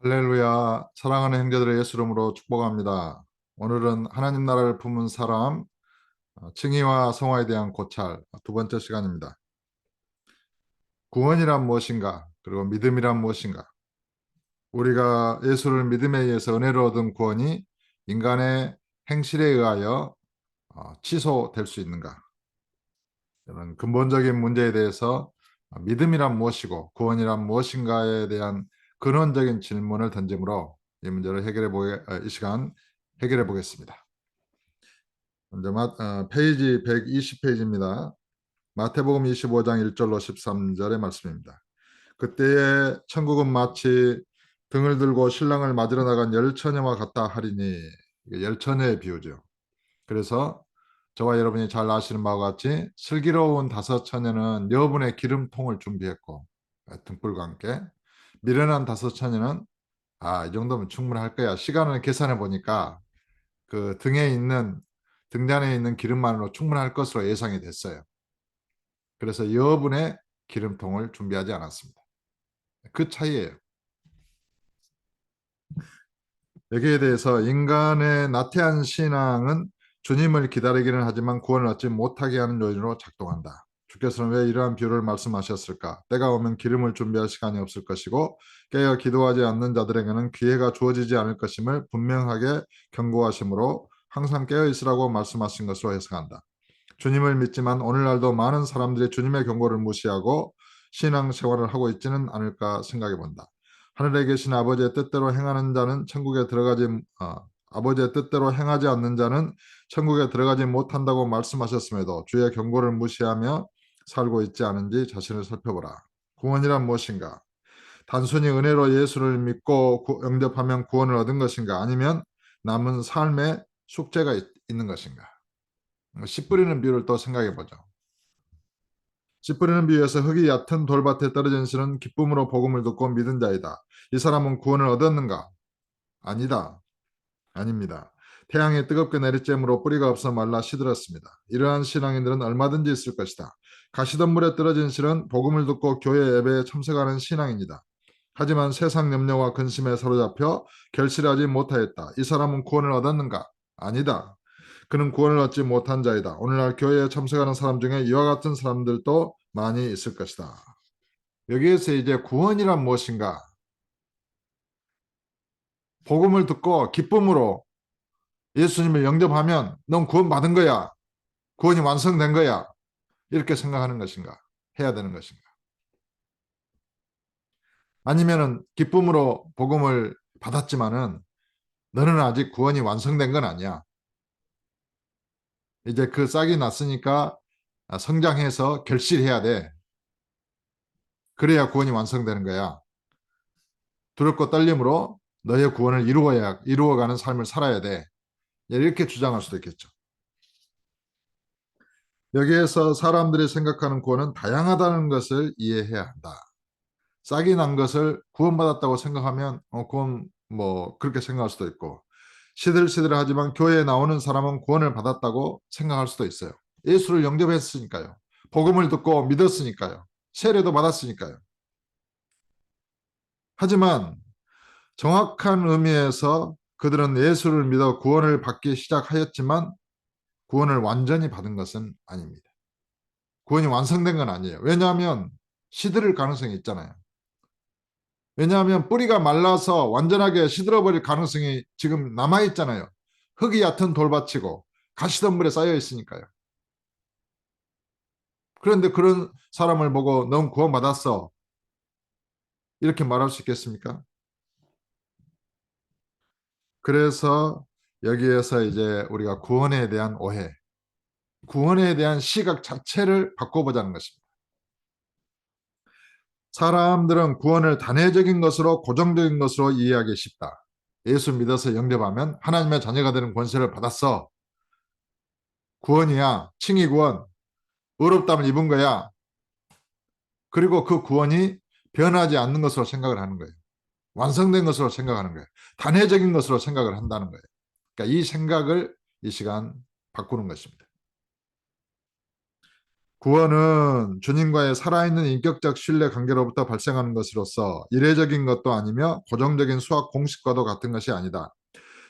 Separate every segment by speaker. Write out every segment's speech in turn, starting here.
Speaker 1: 할렐루야, 사랑하는 형제들의 예수 이름으로 축복합니다. 오늘은 하나님 나라를 품은 사람, 칭의와 성화에 대한 고찰 두 번째 시간입니다. 구원이란 무엇인가? 그리고 믿음이란 무엇인가? 우리가 예수를 믿음에 의해서 은혜를 얻은 구원이 인간의 행실에 의하여 취소될 수 있는가? 이런 근본적인 문제에 대해서 믿음이란 무엇이고 구원이란 무엇인가에 대한 근원적인 질문을 던짐으로 이 문제를 이 시간 해결해 보겠습니다. 먼저 페이지 120페이지입니다. 마태복음 25장 1절로 13절의 말씀입니다. 그때에 천국은 마치 등을 들고 신랑을 맞으러 나간 열 처녀와 같다 하리니, 이게 열 처녀의 비유죠. 그래서 저와 여러분이 잘 아시는 바와 같이 슬기로운 다섯 처녀는 여분의 기름통을 준비했고, 등불과 함께 미련한 다섯 처녀는 이 정도면 충분할 거야. 시간을 계산해 보니까 그 등잔에 있는 기름만으로 충분할 것으로 예상이 됐어요. 그래서 여분의 기름통을 준비하지 않았습니다. 그 차이예요. 여기에 대해서 인간의 나태한 신앙은 주님을 기다리기는 하지만 구원을 얻지 못하게 하는 요인으로 작동한다. 주께서는 왜 이러한 비유를 말씀하셨을까? 때가 오면 기름을 준비할 시간이 없을 것이고 깨어 기도하지 않는 자들에게는 기회가 주어지지 않을 것임을 분명하게 경고하시므로 항상 깨어 있으라고 말씀하신 것으로 해석한다. 주님을 믿지만 오늘날도 많은 사람들이 주님의 경고를 무시하고 신앙생활을 하고 있지는 않을까 생각해 본다. 하늘에 계신 아버지의 뜻대로 행하는 자는 천국에 들어가지 아버지의 뜻대로 행하지 않는 자는 천국에 들어가지 못한다고 말씀하셨음에도 주의 경고를 무시하며 살고 있지 않은지 자신을 살펴보라. 구원이란 무엇인가? 단순히 은혜로 예수를 믿고 영접하면 구원을 얻은 것인가? 아니면 남은 삶에 숙제가 있는 것인가? 씨 뿌리는 비유를 또 생각해 보죠. 씨 뿌리는 비유에서 흙이 얕은 돌밭에 떨어진 씨는 기쁨으로 복음을 듣고 믿은 자이다. 이 사람은 구원을 얻었는가? 아니다. 아닙니다. 태양이 뜨겁게 내리쬐므로 뿌리가 없어 말라 시들었습니다. 이러한 신앙인들은 얼마든지 있을 것이다. 가시덤불에 떨어진 씨는 복음을 듣고 교회 예배에 참석하는 신앙입니다. 하지만 세상 염려와 근심에 사로잡혀 결실하지 못하였다. 이 사람은 구원을 얻었는가? 아니다. 그는 구원을 얻지 못한 자이다. 오늘날 교회에 참석하는 사람 중에 이와 같은 사람들도 많이 있을 것이다. 여기에서 이제 구원이란 무엇인가? 복음을 듣고 기쁨으로 예수님을 영접하면 넌 구원받은 거야. 구원이 완성된 거야. 이렇게 생각하는 것인가? 해야 되는 것인가? 아니면은 기쁨으로 복음을 받았지만은 너는 아직 구원이 완성된 건 아니야. 이제 그 싹이 났으니까 성장해서 결실해야 돼. 그래야 구원이 완성되는 거야. 두렵고 떨림으로 너의 구원을 이루어가는 삶을 살아야 돼. 이렇게 주장할 수도 있겠죠. 여기에서 사람들이 생각하는 구원은 다양하다는 것을 이해해야 한다. 싹이 난 것을 구원받았다고 생각하면 구원 그렇게 생각할 수도 있고, 시들시들하지만 교회에 나오는 사람은 구원을 받았다고 생각할 수도 있어요. 예수를 영접했으니까요. 복음을 듣고 믿었으니까요. 세례도 받았으니까요. 하지만 정확한 의미에서 그들은 예수를 믿어 구원을 받기 시작하였지만 구원을 완전히 받은 것은 아닙니다. 구원이 완성된 건 아니에요. 왜냐하면 시들을 가능성이 있잖아요. 왜냐하면 뿌리가 말라서 완전하게 시들어버릴 가능성이 지금 남아있잖아요. 흙이 얕은 돌밭이고 가시덤불에 쌓여 있으니까요. 그런데 그런 사람을 보고 넌 구원받았어, 이렇게 말할 수 있겠습니까? 그래서 여기에서 이제 우리가 구원에 대한 오해, 구원에 대한 시각 자체를 바꿔보자는 것입니다. 사람들은 구원을 단회적인 것으로, 고정적인 것으로 이해하기 쉽다. 예수 믿어서 영접하면 하나님의 자녀가 되는 권세를 받았어. 구원이야. 칭의 구원. 의롭다함을 입은 거야. 그리고 그 구원이 변하지 않는 것으로 생각을 하는 거예요. 완성된 것으로 생각하는 거예요. 단회적인 것으로 생각을 한다는 거예요. 그러니까 이 생각을 이 시간 바꾸는 것입니다. 구원은 주님과의 살아있는 인격적 신뢰 관계로부터 발생하는 것으로서 이례적인 것도 아니며 고정적인 수학 공식과도 같은 것이 아니다.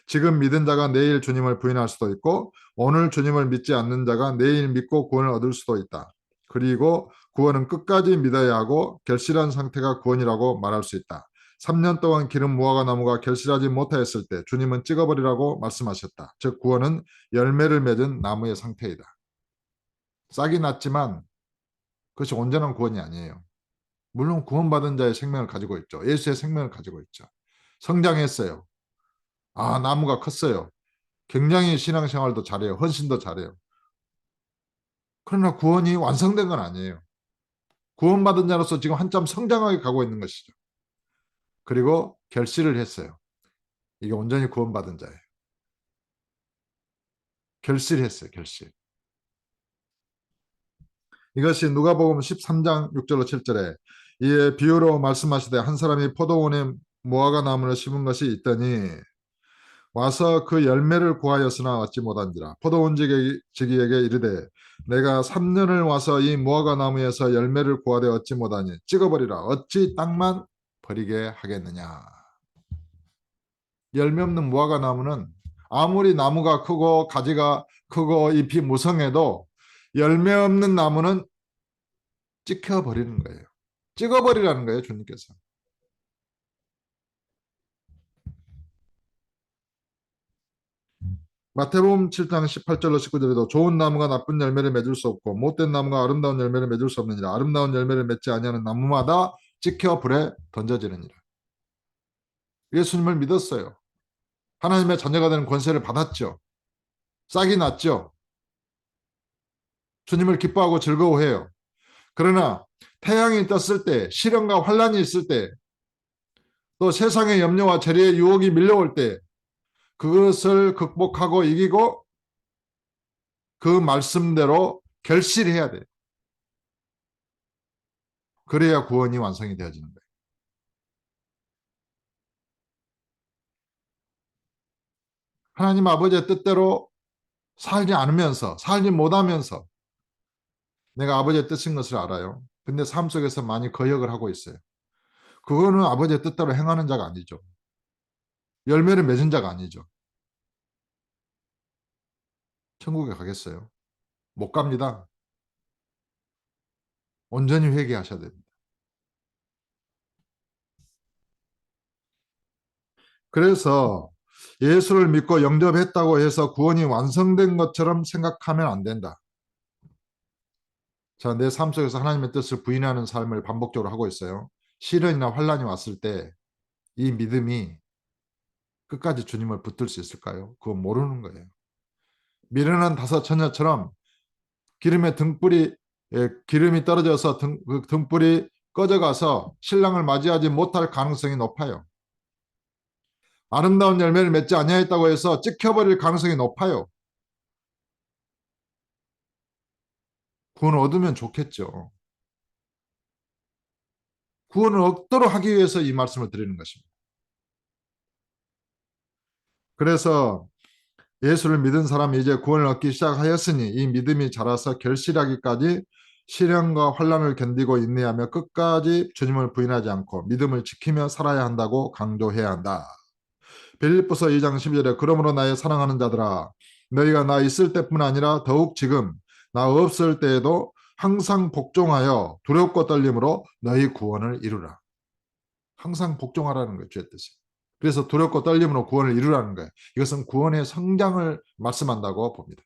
Speaker 1: 지금 믿은 자가 내일 주님을 부인할 수도 있고 오늘 주님을 믿지 않는 자가 내일 믿고 구원을 얻을 수도 있다. 그리고 구원은 끝까지 믿어야 하고 결실한 상태가 구원이라고 말할 수 있다. 3년 동안 기른 무화과 나무가 결실하지 못하였을 때 주님은 찍어버리라고 말씀하셨다. 즉 구원은 열매를 맺은 나무의 상태이다. 싹이 났지만 그것이 온전한 구원이 아니에요. 물론 구원받은 자의 생명을 가지고 있죠. 예수의 생명을 가지고 있죠. 성장했어요. 아, 나무가 컸어요. 굉장히 신앙생활도 잘해요. 헌신도 잘해요. 그러나 구원이 완성된 건 아니에요. 구원받은 자로서 지금 한참 성장하게 가고 있는 것이죠. 그리고 결실을 했어요. 이게 온전히 구원받은 자예요. 결실했어요. 결실. 이것이 누가복음 13장 6절로 7절에 이에 비유로 말씀하시되 한 사람이 포도원에 무화과 나무를 심은 것이 있더니 와서 그 열매를 구하였으나 얻지 못한지라. 포도원지기에게 이르되 내가 3년을 와서 이 무화과 나무에서 열매를 구하되 얻지 못하니 찍어버리라. 어찌 땅만 버리게 하겠느냐. 열매 없는 무화과 나무는 아무리 나무가 크고 가지가 크고 잎이 무성해도 열매 없는 나무는 찍혀버리는 거예요. 찍어버리라는 거예요, 주님께서. 마태복음 7장 18절로 19절에도 좋은 나무가 나쁜 열매를 맺을 수 없고 못된 나무가 아름다운 열매를 맺을 수 없느니라. 아름다운 열매를 맺지 아니하는 나무마다 찍혀 불에 던져지느니라. 예수님을 믿었어요. 하나님의 자녀가 되는 권세를 받았죠. 싹이 났죠. 주님을 기뻐하고 즐거워해요. 그러나 태양이 떴을 때, 시련과 환란이 있을 때, 또 세상의 염려와 재리의 유혹이 밀려올 때 그것을 극복하고 이기고 그 말씀대로 결실해야 돼요. 그래야 구원이 완성이 되어지는 거예요. 하나님 아버지의 뜻대로 살지 않으면서, 살지 못하면서 내가 아버지의 뜻인 것을 알아요. 근데 삶 속에서 많이 거역을 하고 있어요. 그거는 아버지의 뜻대로 행하는 자가 아니죠. 열매를 맺은 자가 아니죠. 천국에 가겠어요? 못 갑니다. 온전히 회개하셔야 됩니다. 그래서 예수를 믿고 영접했다고 해서 구원이 완성된 것처럼 생각하면 안 된다. 자, 내 삶 속에서 하나님의 뜻을 부인하는 삶을 반복적으로 하고 있어요. 시련이나 환란이 왔을 때 이 믿음이 끝까지 주님을 붙들 수 있을까요? 그건 모르는 거예요. 미련한 다섯 처녀처럼 기름의 등불이 기름이 떨어져서 그 등불이 꺼져가서 신랑을 맞이하지 못할 가능성이 높아요. 아름다운 열매를 맺지 아니하였다고 해서 찍혀버릴 가능성이 높아요. 구원을 얻으면 좋겠죠. 구원을 얻도록 하기 위해서 이 말씀을 드리는 것입니다. 그래서 예수를 믿은 사람이 이제 구원을 얻기 시작하였으니 이 믿음이 자라서 결실하기까지 시련과 환란을 견디고 인내하며 끝까지 주님을 부인하지 않고 믿음을 지키며 살아야 한다고 강조해야 한다. 빌립보서 2장 12절에 그러므로 나의 사랑하는 자들아 너희가 나 있을 때뿐 아니라 더욱 지금 나 없을 때에도 항상 복종하여 두렵고 떨림으로 너희 구원을 이루라. 항상 복종하라는 거예요. 주의 뜻이. 그래서 두렵고 떨림으로 구원을 이루라는 거예요. 이것은 구원의 성장을 말씀한다고 봅니다.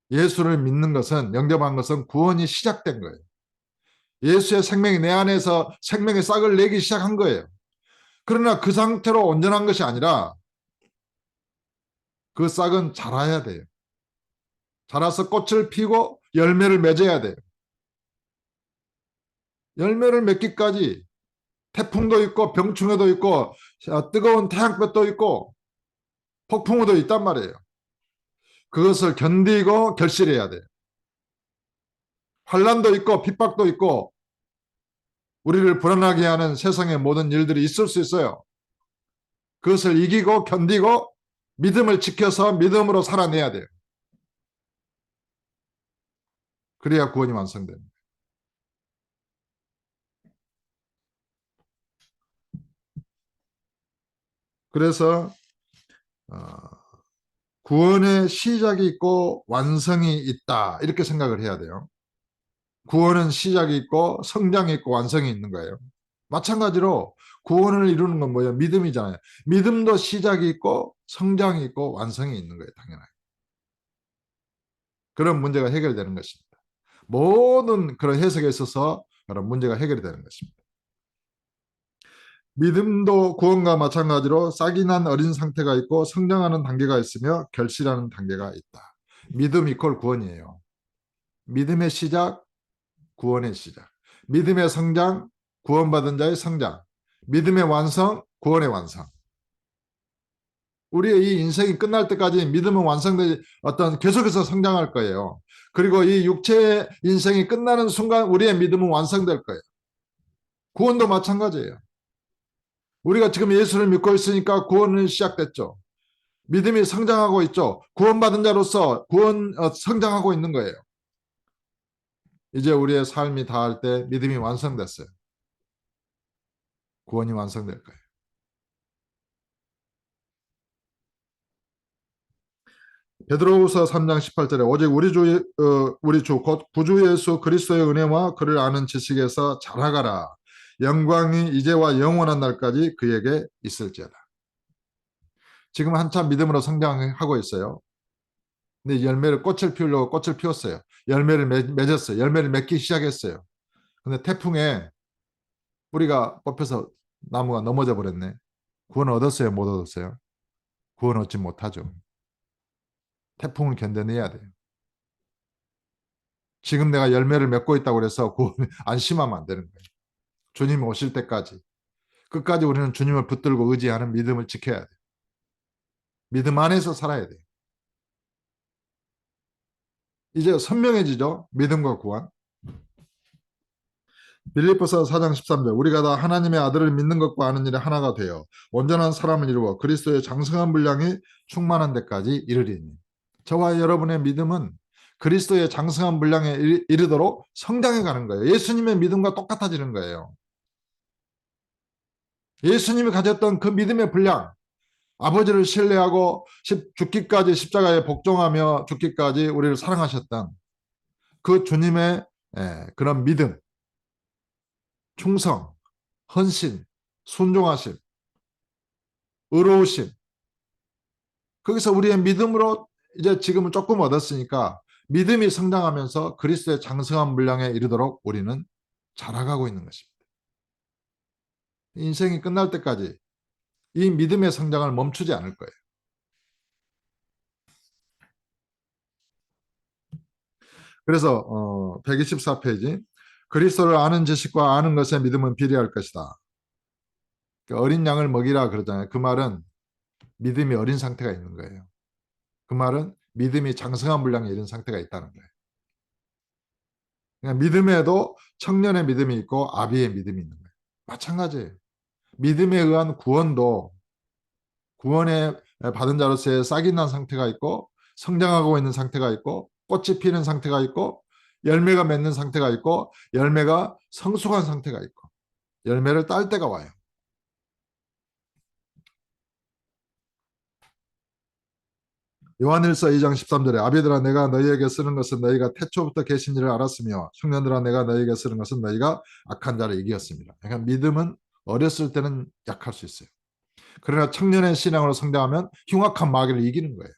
Speaker 1: 예수를 믿는 것은 영접한 것은 구원이 시작된 거예요. 예수의 생명이 내 안에서 생명의 싹을 내기 시작한 거예요. 그러나 그 상태로 온전한 것이 아니라 그 싹은 자라야 돼요. 자라서 꽃을 피고 열매를 맺어야 돼요. 열매를 맺기까지 태풍도 있고 병충해도 있고 뜨거운 태양볕도 있고 폭풍우도 있단 말이에요. 그것을 견디고 결실해야 돼요. 환란도 있고 핍박도 있고 우리를 불안하게 하는 세상의 모든 일들이 있을 수 있어요. 그것을 이기고 견디고 믿음을 지켜서 믿음으로 살아내야 돼요. 그래야 구원이 완성됩니다. 그래서 구원의 시작이 있고 완성이 있다 이렇게 생각을 해야 돼요. 구원은 시작이 있고 성장이 있고 완성이 있는 거예요. 마찬가지로 구원을 이루는 건 뭐예요? 믿음이잖아요. 믿음도 시작이 있고 성장이 있고 완성이 있는 거예요. 당연하게. 그런 문제가 해결되는 것입니다. 모든 그런 해석에 있어서 그런 문제가 해결이 되는 것입니다. 믿음도 구원과 마찬가지로 싹이 난 어린 상태가 있고 성장하는 단계가 있으며 결실하는 단계가 있다. 믿음 이퀄 구원이에요. 믿음의 시작, 구원의 시작. 믿음의 성장, 구원받은 자의 성장. 믿음의 완성, 구원의 완성. 우리의 이 인생이 끝날 때까지 믿음은 완성되지 어떤 계속해서 성장할 거예요. 그리고 이 육체의 인생이 끝나는 순간 우리의 믿음은 완성될 거예요. 구원도 마찬가지예요. 우리가 지금 예수를 믿고 있으니까 구원은 시작됐죠. 믿음이 성장하고 있죠. 구원받은 자로서 성장하고 있는 거예요. 이제 우리의 삶이 다할 때 믿음이 완성됐어요. 구원이 완성될 거예요. 베드로후서 3장 18절에 오직 우리 주 곧 구주 예수 그리스도의 은혜와 그를 아는 지식에서 자라가라. 영광이 이제와 영원한 날까지 그에게 있을지어다. 지금 한참 믿음으로 성장하고 있어요. 근데 꽃을 피우려고 꽃을 피웠어요. 열매를 맺었어요. 열매를 맺기 시작했어요. 근데 태풍에 뿌리가 뽑혀서 나무가 넘어져 버렸네. 구원 얻었어요? 못 얻었어요? 구원 얻지 못하죠. 태풍을 견뎌내야 돼요. 지금 내가 열매를 맺고 있다고 해서 구원 안심하면 안 되는 거예요. 주님 오실 때까지 끝까지 우리는 주님을 붙들고 의지하는 믿음을 지켜야 돼요. 믿음 안에서 살아야 돼요. 이제 선명해지죠. 믿음과 구원. 빌립보서 4장 13절 우리가 다 하나님의 아들을 믿는 것과 아는 일에 하나가 되어 온전한 사람을 이루어 그리스도의 장성한 분량이 충만한 데까지 이르리니. 저와 여러분의 믿음은 그리스도의 장성한 분량에 이르도록 성장해 가는 거예요. 예수님의 믿음과 똑같아지는 거예요. 예수님이 가졌던 그 믿음의 분량, 아버지를 신뢰하고 죽기까지 십자가에 복종하며 죽기까지 우리를 사랑하셨던 그 주님의 그런 믿음, 충성, 헌신, 순종하심, 의로우심. 거기서 우리의 믿음으로 이제 지금은 조금 얻었으니까 믿음이 성장하면서 그리스도의 장성한 분량에 이르도록 우리는 자라가고 있는 것입니다. 인생이 끝날 때까지 이 믿음의 성장을 멈추지 않을 거예요. 그래서 124페이지 그리스도를 아는 지식과 아는 것에 믿음은 비례할 것이다. 어린 양을 먹이라 그러잖아요. 그 말은 믿음이 어린 상태가 있는 거예요. 그 말은 믿음이 장성한 분량에 이른 상태가 있다는 거예요. 그러니까 믿음에도 청년의 믿음이 있고 아비의 믿음이 있는 거예요. 마찬가지예요. 믿음에 의한 구원도 구원에 받은 자로서의 싹이 난 상태가 있고 성장하고 있는 상태가 있고 꽃이 피는 상태가 있고 열매가 맺는 상태가 있고 열매가 성숙한 상태가 있고 열매를 딸 때가 와요. 요한일서 2장 13절에 아비들아 내가 너희에게 쓰는 것은 너희가 태초부터 계신 일을 알았으며 청년들아 내가 너희에게 쓰는 것은 너희가 악한 자를 이겼습니다. 그러니까 믿음은 어렸을 때는 약할 수 있어요. 그러나 청년의 신앙으로 성장하면 흉악한 마귀를 이기는 거예요.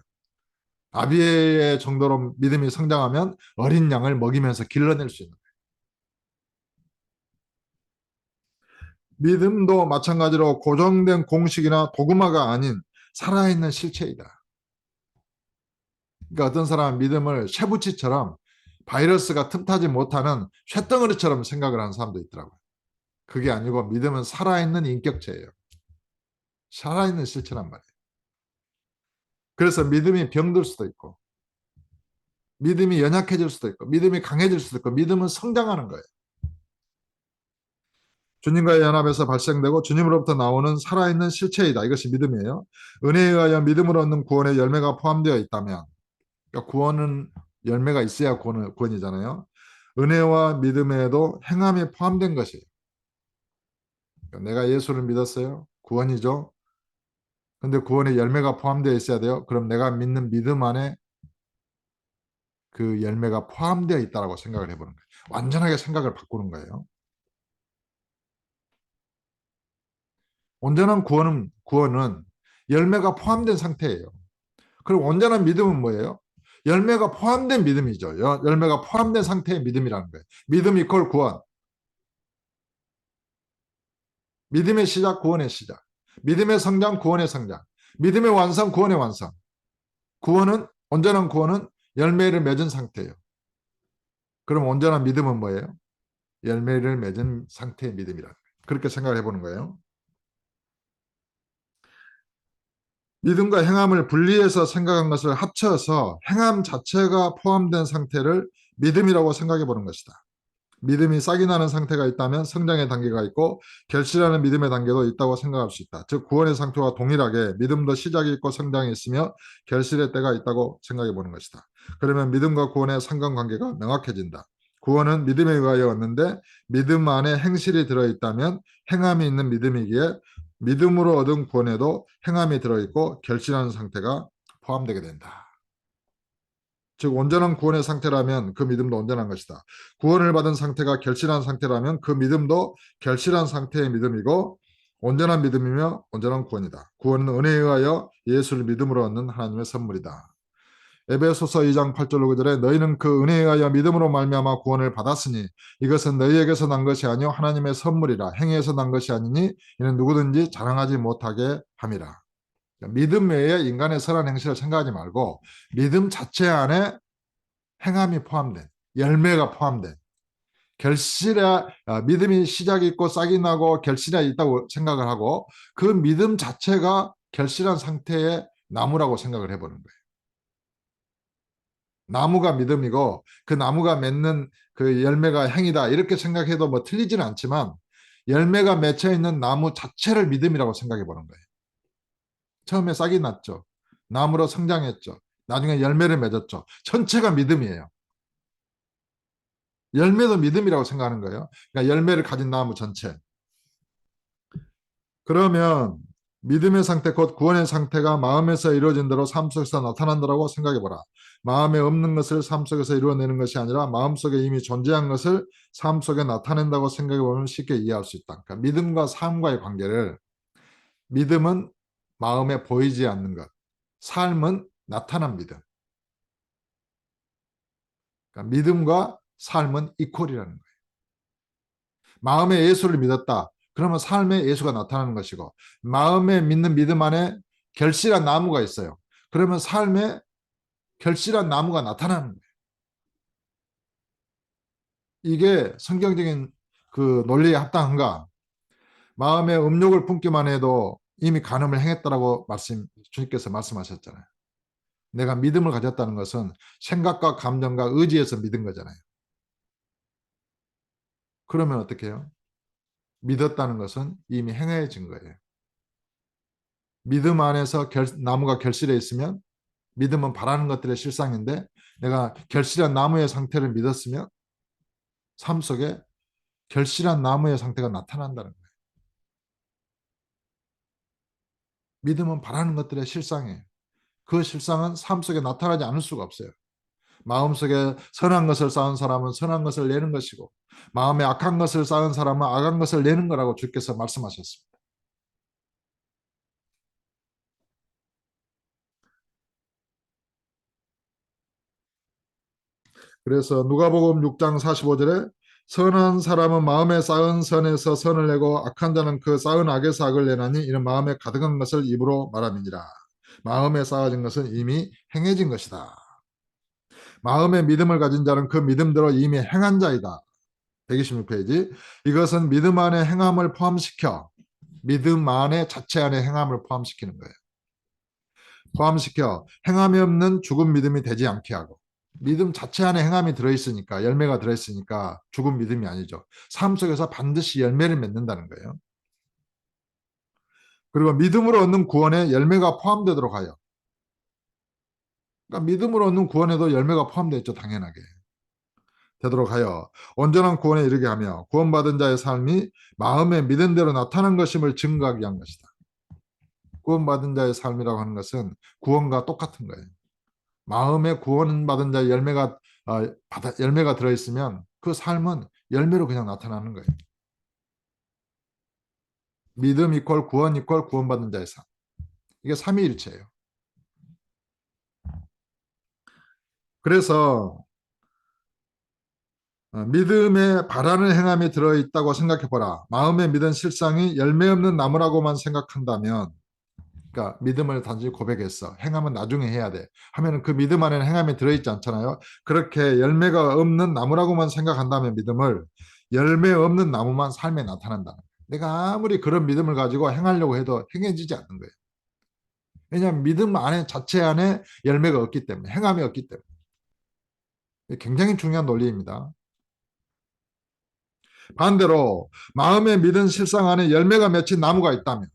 Speaker 1: 아비의 정도로 믿음이 성장하면 어린 양을 먹이면서 길러낼 수 있는 거예요. 믿음도 마찬가지로 고정된 공식이나 도구마가 아닌 살아있는 실체이다. 그러니까 어떤 사람은 믿음을 쇠붙이처럼 바이러스가 틈타지 못하는 쇳덩어리처럼 생각을 하는 사람도 있더라고요. 그게 아니고 믿음은 살아있는 인격체예요. 살아있는 실체란 말이에요. 그래서 믿음이 병들 수도 있고 믿음이 연약해질 수도 있고 믿음이 강해질 수도 있고 믿음은 성장하는 거예요. 주님과의 연합에서 발생되고 주님으로부터 나오는 살아있는 실체이다. 이것이 믿음이에요. 은혜에 의하여 믿음으로 얻는 구원의 열매가 포함되어 있다면 그러니까 구원은 열매가 있어야 구원이잖아요. 은혜와 믿음에도 행함이 포함된 것이에요. 그러니까 내가 예수를 믿었어요. 구원이죠. 근데 구원의 열매가 포함되어 있어야 돼요. 그럼 내가 믿는 믿음 안에 그 열매가 포함되어 있다고 생각을 해보는 거예요. 완전하게 생각을 바꾸는 거예요. 온전한 구원은 열매가 포함된 상태예요. 그리고 온전한 믿음은 뭐예요? 열매가 포함된 믿음이죠. 열매가 포함된 상태의 믿음이라는 거예요. 믿음 이퀄 구원. 믿음의 시작, 구원의 시작. 믿음의 성장, 구원의 성장. 믿음의 완성, 구원의 완성. 온전한 구원은 열매를 맺은 상태예요. 그럼 온전한 믿음은 뭐예요? 열매를 맺은 상태의 믿음이라. 그렇게 생각을 해보는 거예요. 믿음과 행함을 분리해서 생각한 것을 합쳐서 행함 자체가 포함된 상태를 믿음이라고 생각해 보는 것이다. 믿음이 싹이 나는 상태가 있다면 성장의 단계가 있고 결실하는 믿음의 단계도 있다고 생각할 수 있다. 즉 구원의 상태와 동일하게 믿음도 시작이 있고 성장이 있으며 결실의 때가 있다고 생각해 보는 것이다. 그러면 믿음과 구원의 상관관계가 명확해진다. 구원은 믿음에 의하여 얻는데 믿음 안에 행실이 들어있다면 행함이 있는 믿음이기에 믿음으로 얻은 구원에도 행함이 들어있고 결실하는 상태가 포함되게 된다. 즉 온전한 구원의 상태라면 그 믿음도 온전한 것이다. 구원을 받은 상태가 결실한 상태라면 그 믿음도 결실한 상태의 믿음이고 온전한 믿음이며 온전한 구원이다. 구원은 은혜에 의하여 예수를 믿음으로 얻는 하나님의 선물이다. 에베소서 2장 8절 9절에 너희는 그 은혜에 의하여 믿음으로 말미암아 구원을 받았으니 이것은 너희에게서 난 것이 아니요 하나님의 선물이라 행위에서 난 것이 아니니 이는 누구든지 자랑하지 못하게 함이라. 믿음 외에 인간의 선한 행실을 생각하지 말고 믿음 자체 안에 행함이 포함된 열매가 포함된 믿음이 시작이 있고 싹이 나고 결실이 있다고 생각을 하고 그 믿음 자체가 결실한 상태의 나무라고 생각을 해보는 거예요. 나무가 믿음이고 그 나무가 맺는 그 열매가 행이다 이렇게 생각해도 뭐 틀리지는 않지만 열매가 맺혀 있는 나무 자체를 믿음이라고 생각해 보는 거예요. 처음에 싹이 났죠. 나무로 성장했죠. 나중에 열매를 맺었죠. 전체가 믿음이에요. 열매도 믿음이라고 생각하는 거예요. 그러니까 열매를 가진 나무 전체. 그러면 믿음의 상태 곧 구원의 상태가 마음에서 이루어진 대로 삶 속에서 나타난다고 생각해 보라. 마음에 없는 것을 삶 속에서 이루어내는 것이 아니라 마음속에 이미 존재한 것을 삶 속에 나타낸다고 생각해 보면 쉽게 이해할 수 있다. 그러니까 믿음과 삶과의 관계를 믿음은 마음에 보이지 않는 것, 삶은 나타난 믿음. 그러니까 믿음과 삶은 이퀄이라는 거예요. 마음에 예수를 믿었다. 그러면 삶에 예수가 나타나는 것이고 마음에 믿는 믿음 안에 결실한 나무가 있어요. 그러면 삶에 결실한 나무가 나타나는 거예요. 이게 성경적인 그 논리에 합당한가? 마음에 음욕을 품기만 해도 이미 간음을 행했다라고 주님께서 말씀하셨잖아요. 내가 믿음을 가졌다는 것은 생각과 감정과 의지에서 믿은 거잖아요. 그러면 어떻게 해요? 믿었다는 것은 이미 행해진 거예요. 믿음 안에서 나무가 결실해 있으면 믿음은 바라는 것들의 실상인데 내가 결실한 나무의 상태를 믿었으면 삶 속에 결실한 나무의 상태가 나타난다는 거예요. 믿음은 바라는 것들의 실상이에요. 그 실상은 삶 속에 나타나지 않을 수가 없어요. 마음속에 선한 것을 쌓은 사람은 선한 것을 내는 것이고 마음에 악한 것을 쌓은 사람은 악한 것을 내는 거라고 주께서 말씀하셨습니다. 그래서 누가복음 6장 45절에 선한 사람은 마음에 쌓은 선에서 선을 내고 악한 자는 그 쌓은 악에서 악을 내나니 이는 마음에 가득한 것을 입으로 말함이니라. 마음에 쌓아진 것은 이미 행해진 것이다. 마음의 믿음을 가진 자는 그 믿음대로 이미 행한 자이다. 126페이지. 이것은 믿음 안에 행함을 포함시켜 믿음 안에 자체 안에 행함을 포함시키는 거예요. 포함시켜 행함이 없는 죽은 믿음이 되지 않게 하고 믿음 자체 안에 행함이 들어있으니까 열매가 들어있으니까 죽은 믿음이 아니죠. 삶 속에서 반드시 열매를 맺는다는 거예요. 그리고 믿음으로 얻는 구원에 열매가 포함되도록 하여 그러니까 믿음으로 얻는 구원에도 열매가 포함되어 있죠. 당연하게. 되도록 하여 온전한 구원에 이르게 하며 구원받은 자의 삶이 마음에 믿은 대로 나타난 것임을 증거하기 위한 것이다. 구원받은 자의 삶이라고 하는 것은 구원과 똑같은 거예요. 마음에 구원받은 자의 열매가 들어있으면 그 삶은 열매로 그냥 나타나는 거예요. 믿음 이퀄 구원 이퀄 구원받은 자의 삶. 이게 삼위일체예요. 그래서 믿음에 바라는 행함이 들어있다고 생각해보라. 마음에 믿은 실상이 열매 없는 나무라고만 생각한다면, 그러니까 믿음을 단지 고백했어. 행함은 나중에 해야 돼. 하면 그 믿음 안에는 행함이 들어있지 않잖아요. 그렇게 열매가 없는 나무라고만 생각한다면 믿음을 열매 없는 나무만 삶에 나타난다. 내가 아무리 그런 믿음을 가지고 행하려고 해도 행해지지 않는 거예요. 왜냐하면 믿음 안에 자체 안에 열매가 없기 때문에, 행함이 없기 때문에. 굉장히 중요한 논리입니다. 반대로 마음에 믿은 실상 안에 열매가 맺힌 나무가 있다면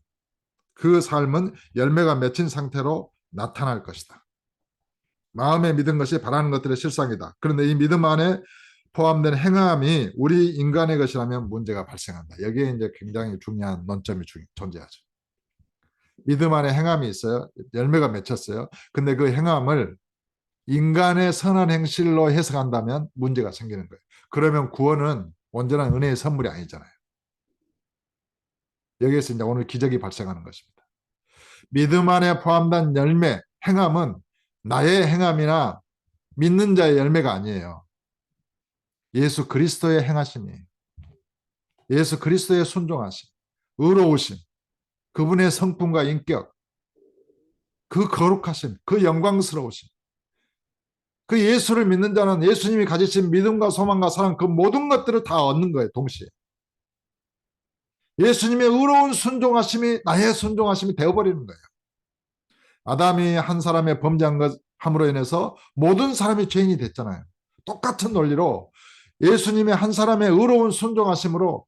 Speaker 1: 그 삶은 열매가 맺힌 상태로 나타날 것이다. 마음에 믿은 것이 바라는 것들의 실상이다. 그런데 이 믿음 안에 포함된 행함이 우리 인간의 것이라면 문제가 발생한다. 여기에 이제 굉장히 중요한 논점이 존재하죠. 믿음 안에 행함이 있어요. 열매가 맺혔어요. 근데 그 행함을 인간의 선한 행실로 해석한다면 문제가 생기는 거예요. 그러면 구원은 온전한 은혜의 선물이 아니잖아요. 여기에서 이제 오늘 기적이 발생하는 것입니다. 믿음 안에 포함된 열매, 행함은 나의 행함이나 믿는 자의 열매가 아니에요. 예수 그리스도의 행하심이에요. 예수 그리스도의 순종하심, 의로우심, 그분의 성품과 인격, 그 거룩하심, 그 영광스러우심. 그 예수를 믿는 자는 예수님이 가지신 믿음과 소망과 사랑 그 모든 것들을 다 얻는 거예요. 동시에. 예수님의 의로운 순종하심이 나의 순종하심이 되어버리는 거예요. 아담이 한 사람의 범죄한 것 함으로 인해서 모든 사람이 죄인이 됐잖아요. 똑같은 논리로 예수님의 한 사람의 의로운 순종하심으로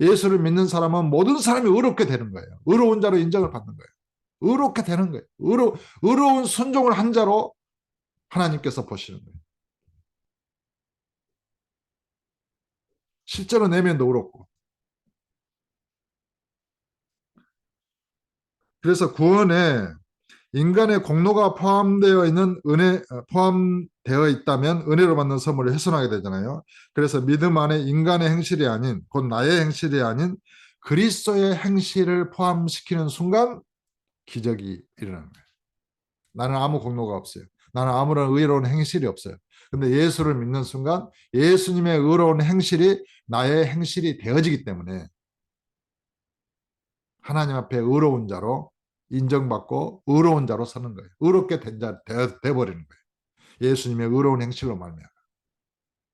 Speaker 1: 예수를 믿는 사람은 모든 사람이 의롭게 되는 거예요. 의로운 자로 인정을 받는 거예요. 의롭게 되는 거예요. 의로운 순종을 한 자로 하나님께서 보시는 거예요. 실제로 내면도 의롭고. 그래서 구원에 인간의 공로가 포함되어 있다면 은혜로 받는 선물을 훼손하게 되잖아요. 그래서 믿음 안에 인간의 행실이 아닌 곧 나의 행실이 아닌 그리스도의 행실을 포함시키는 순간 기적이 일어나는 거예요. 나는 아무 공로가 없어요. 나는 아무런 의로운 행실이 없어요. 근데 예수를 믿는 순간 예수님의 의로운 행실이 나의 행실이 되어지기 때문에 하나님 앞에 의로운 자로 인정받고 의로운 자로 서는 거예요. 의롭게 된 자 돼버리는 거예요. 예수님의 의로운 행실로 말미암아.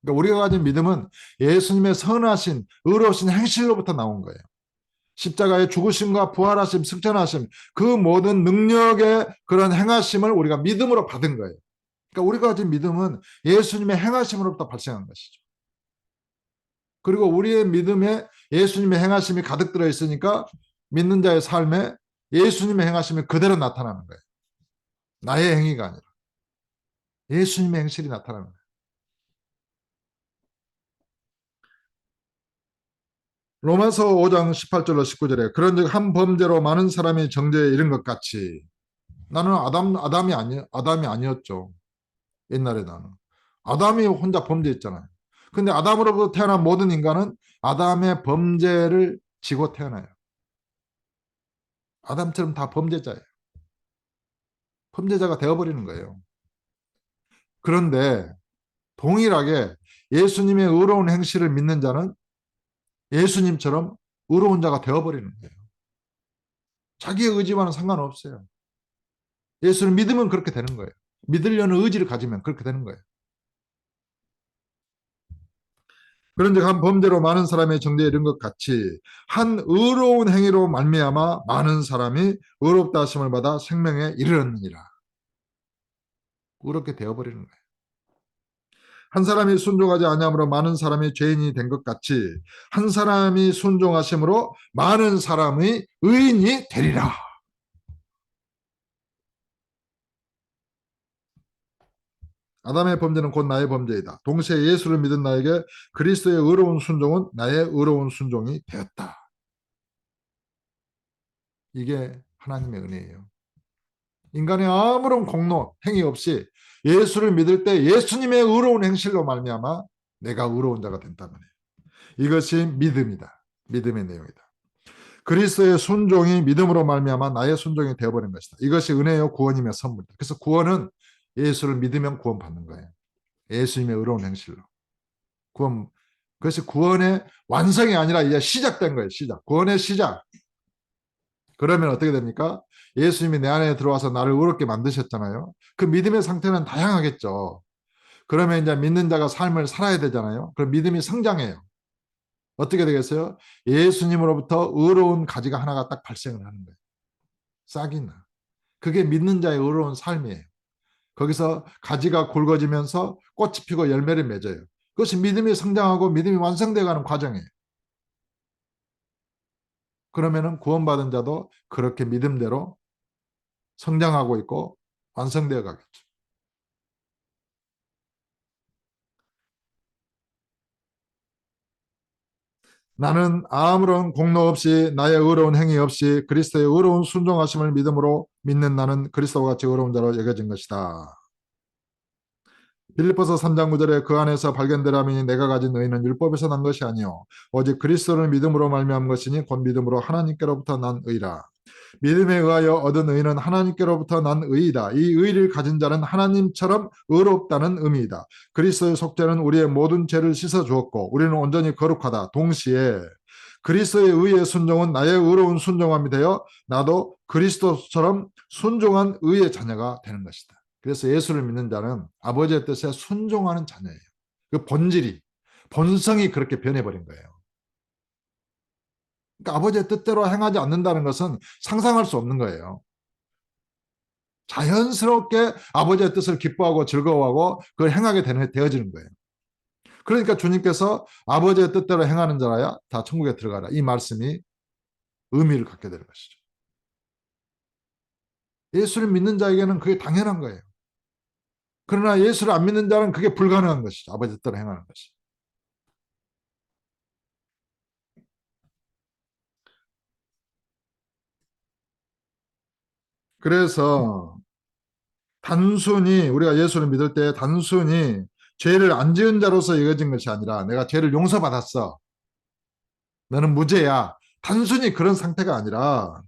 Speaker 1: 그러니까 우리가 가진 믿음은 예수님의 선하신 의로우신 행실로부터 나온 거예요. 십자가의 죽으심과 부활하심, 승천하심 그 모든 능력의 그런 행하심을 우리가 믿음으로 받은 거예요. 그러니까 우리가 가진 믿음은 예수님의 행하심으로부터 발생한 것이죠. 그리고 우리의 믿음에 예수님의 행하심이 가득 들어 있으니까 믿는 자의 삶에 예수님의 행하심이 그대로 나타나는 거예요. 나의 행위가 아니라 예수님의 행실이 나타나는 거예요. 로마서 5장 18절로 19절에 그런즉 한 범죄로 많은 사람이 정죄에 이른 것 같이 나는 아담이 아니었죠. 옛날에 나는 아담이 혼자 범죄했잖아요. 근데 아담으로부터 태어난 모든 인간은 아담의 범죄를 지고 태어나요. 아담처럼 다 범죄자예요. 범죄자가 되어버리는 거예요. 그런데 동일하게 예수님의 의로운 행실을 믿는 자는 예수님처럼 의로운 자가 되어버리는 거예요. 자기의 의지와는 상관없어요. 예수를 믿으면 그렇게 되는 거예요. 믿으려는 의지를 가지면 그렇게 되는 거예요. 그런즉 한 범죄로 많은 사람의 정죄에 이른 것 같이 한 의로운 행위로 말미암아 많은 사람이 의롭다 하심을 받아 생명에 이르렀느니라. 의롭게 되어버리는 거예요. 한 사람이 순종하지 아니함으로 많은 사람이 죄인이 된 것 같이 한 사람이 순종하심으로 많은 사람의 의인이 되리라. 아담의 범죄는 곧 나의 범죄이다. 동시에 예수를 믿은 나에게 그리스도의 의로운 순종은 나의 의로운 순종이 되었다. 이게 하나님의 은혜예요. 인간의 아무런 공로, 행위 없이 예수를 믿을 때 예수님의 의로운 행실로 말미암아 내가 의로운 자가 된다는 거예요. 이것이 믿음이다. 믿음의 내용이다. 그리스도의 순종이 믿음으로 말미암아 나의 순종이 되어버린 것이다. 이것이 은혜요 구원이며 선물이다. 그래서 구원은 예수를 믿으면 구원받는 거예요. 예수님의 의로운 행실로. 구원, 그것이 구원의 완성이 아니라 이제 시작된 거예요. 시작. 구원의 시작. 그러면 어떻게 됩니까? 예수님이 내 안에 들어와서 나를 의롭게 만드셨잖아요. 그 믿음의 상태는 다양하겠죠. 그러면 이제 믿는 자가 삶을 살아야 되잖아요. 그럼 믿음이 성장해요. 어떻게 되겠어요? 예수님으로부터 의로운 가지가 하나가 딱 발생을 하는 거예요. 싹이 나. 그게 믿는 자의 의로운 삶이에요. 거기서 가지가 굵어지면서 꽃이 피고 열매를 맺어요. 그것이 믿음이 성장하고 믿음이 완성돼가는 과정이에요. 그러면은 구원받은 자도 그렇게 믿음대로 성장하고 있고 완성되어 가겠죠. 나는 아무런 공로 없이 나의 의로운 행위 없이 그리스도의 의로운 순종하심을 믿음으로 믿는 나는 그리스도와 같이 의로운 자로 여겨진 것이다. 빌립보서 3장 9절에 그 안에서 발견되라니 내가 가진 의는 율법에서 난 것이 아니요 오직 그리스도를 믿음으로 말미암은 것이니 곧 믿음으로 하나님께로부터 난 의라. 믿음에 의하여 얻은 의는 하나님께로부터 난 의이다. 이 의를 가진 자는 하나님처럼 의롭다는 의미이다. 그리스도의 속죄는 우리의 모든 죄를 씻어 주었고 우리는 온전히 거룩하다. 동시에 그리스도의 의의 순종은 나의 의로운 순종함이 되어 나도 그리스도처럼 순종한 의의 자녀가 되는 것이다. 그래서 예수를 믿는 자는 아버지의 뜻에 순종하는 자녀예요. 그 본질이, 본성이 그렇게 변해버린 거예요. 그러니까 아버지의 뜻대로 행하지 않는다는 것은 상상할 수 없는 거예요. 자연스럽게 아버지의 뜻을 기뻐하고 즐거워하고 그걸 행하게 되어지는 거예요. 그러니까 주님께서 아버지의 뜻대로 행하는 자라야 다 천국에 들어가라. 이 말씀이 의미를 갖게 되는 것이죠. 예수를 믿는 자에게는 그게 당연한 거예요. 그러나 예수를 안 믿는 자는 그게 불가능한 것이죠. 아버지 뜻대로 행하는 것이. 그래서 단순히 우리가 예수를 믿을 때 단순히 죄를 안 지은 자로서 여겨진 것이 아니라 내가 죄를 용서받았어. 너는 무죄야. 단순히 그런 상태가 아니라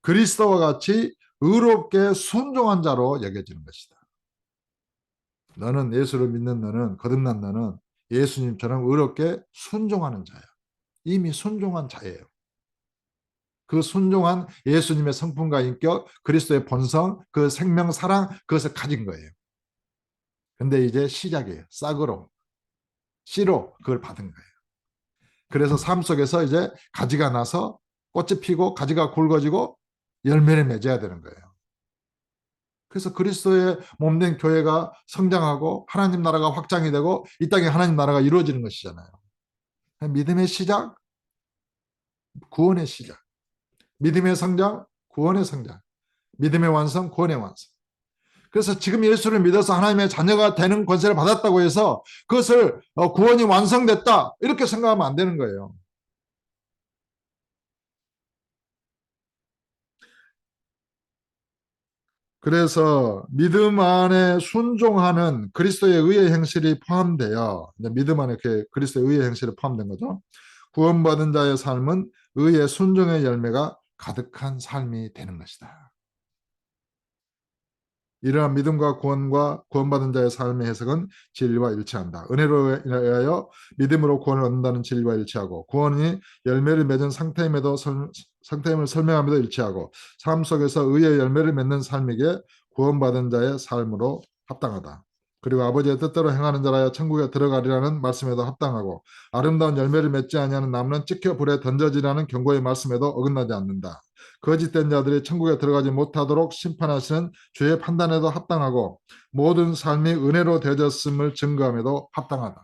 Speaker 1: 그리스도와 같이 의롭게 순종한 자로 여겨지는 것이다. 너는 예수를 믿는 너는 거듭난 너는 예수님처럼 의롭게 순종하는 자야. 이미 순종한 자예요. 그 순종한 예수님의 성품과 인격, 그리스도의 본성, 그 생명, 사랑 그것을 가진 거예요. 근데 이제 시작이에요. 싹으로, 씨로 그걸 받은 거예요. 그래서 삶 속에서 이제 가지가 나서 꽃이 피고 가지가 굵어지고 열매를 맺어야 되는 거예요. 그래서 그리스도의 몸된 교회가 성장하고 하나님 나라가 확장이 되고 이 땅에 하나님 나라가 이루어지는 것이잖아요. 믿음의 시작, 구원의 시작. 믿음의 성장, 구원의 성장. 믿음의 완성, 구원의 완성. 그래서 지금 예수를 믿어서 하나님의 자녀가 되는 권세를 받았다고 해서 그것을 구원이 완성됐다 이렇게 생각하면 안 되는 거예요. 그래서 믿음 안에 순종하는 그리스도의 의의 행실이 포함되어 믿음 안에 그리스도의 의의 행실이 포함된 거죠. 구원받은 자의 삶은 의의 순종의 열매가 가득한 삶이 되는 것이다. 이러한 믿음과 구원과 구원받은 자의 삶의 해석은 진리와 일치한다. 은혜로 인하여 믿음으로 구원을 얻는다는 진리와 일치하고 구원이 열매를 맺은 상태임을 설명함에도 일치하고 삶 속에서 의의 열매를 맺는 삶이기에 구원받은 자의 삶으로 합당하다. 그리고 아버지의 뜻대로 행하는 자라야 천국에 들어가리라는 말씀에도 합당하고 아름다운 열매를 맺지 아니하는 나무는 찍혀 불에 던져지라는 경고의 말씀에도 어긋나지 않는다. 거짓된 자들이 천국에 들어가지 못하도록 심판하시는 주의 판단에도 합당하고 모든 삶이 은혜로 되어졌음을 증거함에도 합당하다.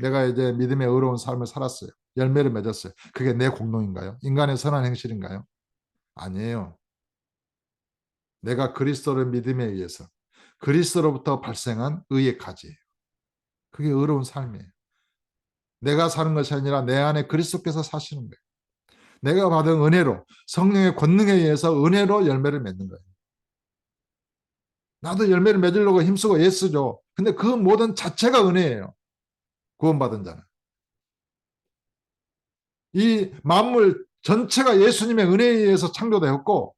Speaker 1: 내가 이제 믿음의 의로운 삶을 살았어요. 열매를 맺었어요. 그게 내 공로인가요? 인간의 선한 행실인가요? 아니에요. 내가 그리스도를 믿음에 의해서 그리스도로부터 발생한 의의 가지예요. 그게 의로운 삶이에요. 내가 사는 것이 아니라 내 안에 그리스도께서 사시는 거예요. 내가 받은 은혜로, 성령의 권능에 의해서 은혜로 열매를 맺는 거예요. 나도 열매를 맺으려고 힘쓰고 애쓰죠. 근데 그 모든 자체가 은혜예요. 구원받은 자는. 이 만물 전체가 예수님의 은혜에 의해서 창조되었고,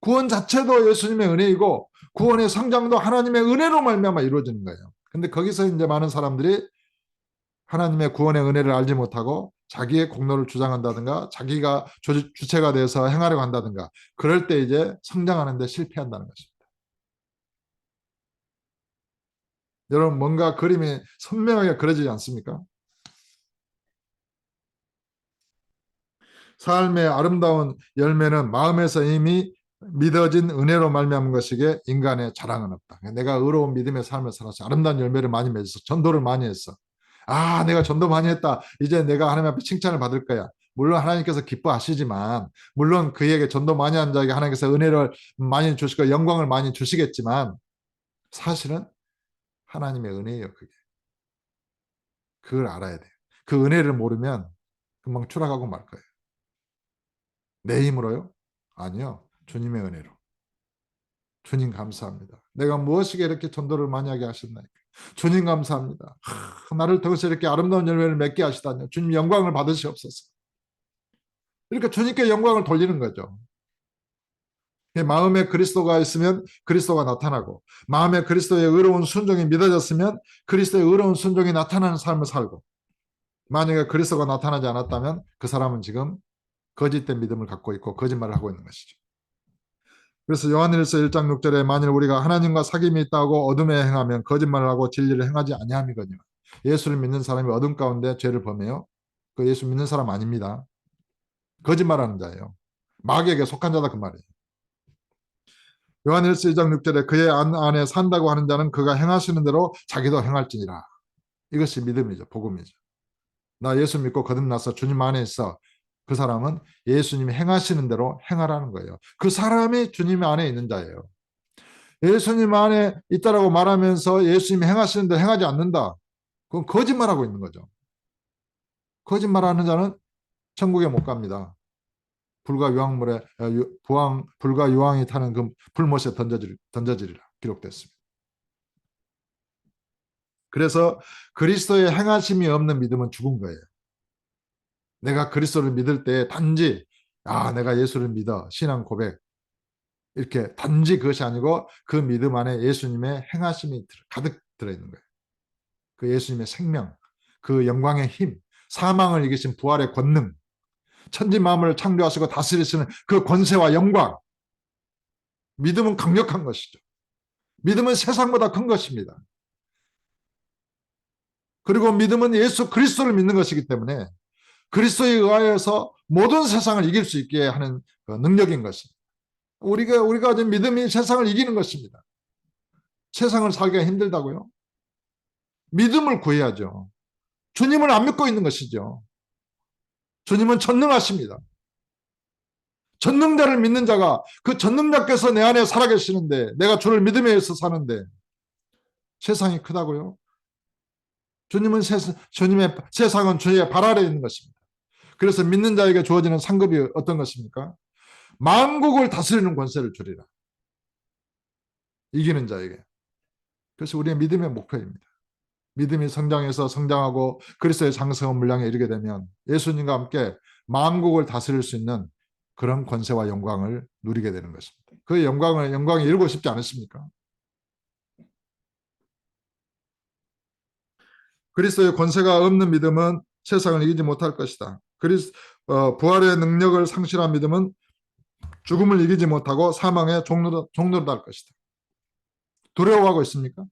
Speaker 1: 구원 자체도 예수님의 은혜이고, 구원의 성장도 하나님의 은혜로 말미암아 이루어지는 거예요. 근데 거기서 이제 많은 사람들이 하나님의 구원의 은혜를 알지 못하고 자기의 공로를 주장한다든가 자기가 주체가 돼서 행하려고 한다든가 그럴 때 이제 성장하는 데 실패한다는 것입니다. 여러분 뭔가 그림이 선명하게 그려지지 않습니까? 삶의 아름다운 열매는 마음에서 이미 믿어진 은혜로 말미암은 것이기에 인간의 자랑은 없다. 내가 의로운 믿음의 삶을 살아서 아름다운 열매를 많이 맺어서 전도를 많이 했어. 아, 내가 전도 많이 했다. 이제 내가 하나님 앞에 칭찬을 받을 거야. 물론 하나님께서 기뻐하시지만, 물론 그에게 전도 많이 한 자에게 하나님께서 은혜를 많이 주시고 영광을 많이 주시겠지만, 사실은 하나님의 은혜예요, 그게. 그걸 알아야 돼요. 그 은혜를 모르면 금방 추락하고 말 거예요. 내 힘으로요? 아니요. 주님의 은혜로. 주님 감사합니다. 내가 무엇이게 이렇게 전도를 많이 하게 하셨나이까. 주님 감사합니다. 나를 통해서 이렇게 아름다운 열매를 맺게 하시다니 주님 영광을 받으시옵소서. 그러니까 주님께 영광을 돌리는 거죠. 마음에 그리스도가 있으면 그리스도가 나타나고 마음에 그리스도의 의로운 순종이 믿어졌으면 그리스도의 의로운 순종이 나타나는 삶을 살고 만약에 그리스도가 나타나지 않았다면 그 사람은 지금 거짓된 믿음을 갖고 있고 거짓말을 하고 있는 것이죠. 그래서 요한일서 1장 6절에 만일 우리가 하나님과 사귐이 있다고 어둠에 행하면 거짓말을 하고 진리를 행하지 아니함이거니와. 예수를 믿는 사람이 어둠 가운데 죄를 범해요. 그 예수 믿는 사람 아닙니다. 거짓말하는 자예요. 마귀에게 속한 자다 그 말이에요. 요한일서 2장 6절에 그의 안에 산다고 하는 자는 그가 행하시는 대로 자기도 행할지니라. 이것이 믿음이죠. 복음이죠. 나 예수 믿고 거듭나서 주님 안에 있어. 그 사람은 예수님이 행하시는 대로 행하라는 거예요. 그 사람이 주님 안에 있는 자예요. 예수님 안에 있다라고 말하면서 예수님이 행하시는 대로 행하지 않는다. 그건 거짓말하고 있는 거죠. 거짓말하는 자는 천국에 못 갑니다. 불과 유황물에 불과 유황이 타는 그 불못에 던져지리라 기록됐습니다. 그래서 그리스도의 행하심이 없는 믿음은 죽은 거예요. 내가 그리스도를 믿을 때 단지 내가 예수를 믿어 신앙 고백 이렇게 단지 그것이 아니고 그 믿음 안에 예수님의 행하심이 가득 들어있는 거예요. 그 예수님의 생명, 그 영광의 힘, 사망을 이기신 부활의 권능, 천지 만물을 창조하시고 다스리시는 그 권세와 영광. 믿음은 강력한 것이죠. 믿음은 세상보다 큰 것입니다. 그리고 믿음은 예수 그리스도를 믿는 것이기 때문에 그리스도에 의하여서 모든 세상을 이길 수 있게 하는 그 능력인 것입니다. 우리가 가진 믿음이 세상을 이기는 것입니다. 세상을 살기가 힘들다고요? 믿음을 구해야죠. 주님을 안 믿고 있는 것이죠. 주님은 전능하십니다. 전능자를 믿는 자가 그 전능자께서 내 안에 살아계시는데 내가 주를 믿음에 의해서 사는데 세상이 크다고요? 주님의 세상은 주의 발 아래에 있는 것입니다. 그래서 믿는 자에게 주어지는 상급이 어떤 것입니까? 만국을 다스리는 권세를 주리라. 이기는 자에게. 그래서 우리의 믿음의 목표입니다. 믿음이 성장해서 성장하고 그리스도의 장성한 물량에 이르게 되면 예수님과 함께 만국을 다스릴 수 있는 그런 권세와 영광을 누리게 되는 것입니다. 그 영광이 이루고 싶지 않으십니까? 그리스도의 권세가 없는 믿음은 세상을 이기지 못할 것이다. 부활의 능력을 상실한 믿음은 죽음을 이기지 못하고 사망의 종로로 달 것이다. 두려워하고 있습니까?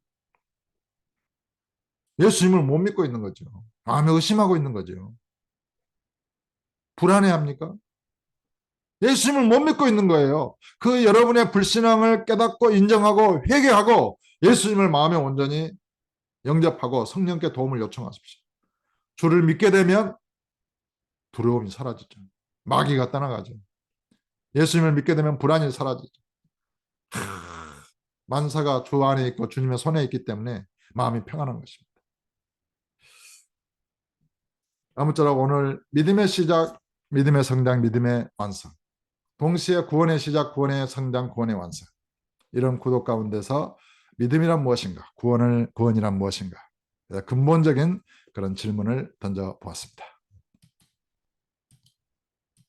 Speaker 1: 예수님을 못 믿고 있는 거죠. 마음에 의심하고 있는 거죠. 불안해합니까? 예수님을 못 믿고 있는 거예요. 그 여러분의 불신앙을 깨닫고 인정하고 회개하고 예수님을 마음에 온전히 영접하고 성령께 도움을 요청하십시오. 주를 믿게 되면 두려움이 사라지죠. 마귀가 떠나가죠. 예수님을 믿게 되면 불안이 사라지죠. 만사가 주 안에 있고 주님의 손에 있기 때문에 마음이 평안한 것입니다. 아무쪼록 오늘 믿음의 시작, 믿음의 성장, 믿음의 완성. 동시에 구원의 시작, 구원의 성장, 구원의 완성. 이런 구도 가운데서 믿음이란 무엇인가? 구원이란 무엇인가? 근본적인 그런 질문을 던져보았습니다.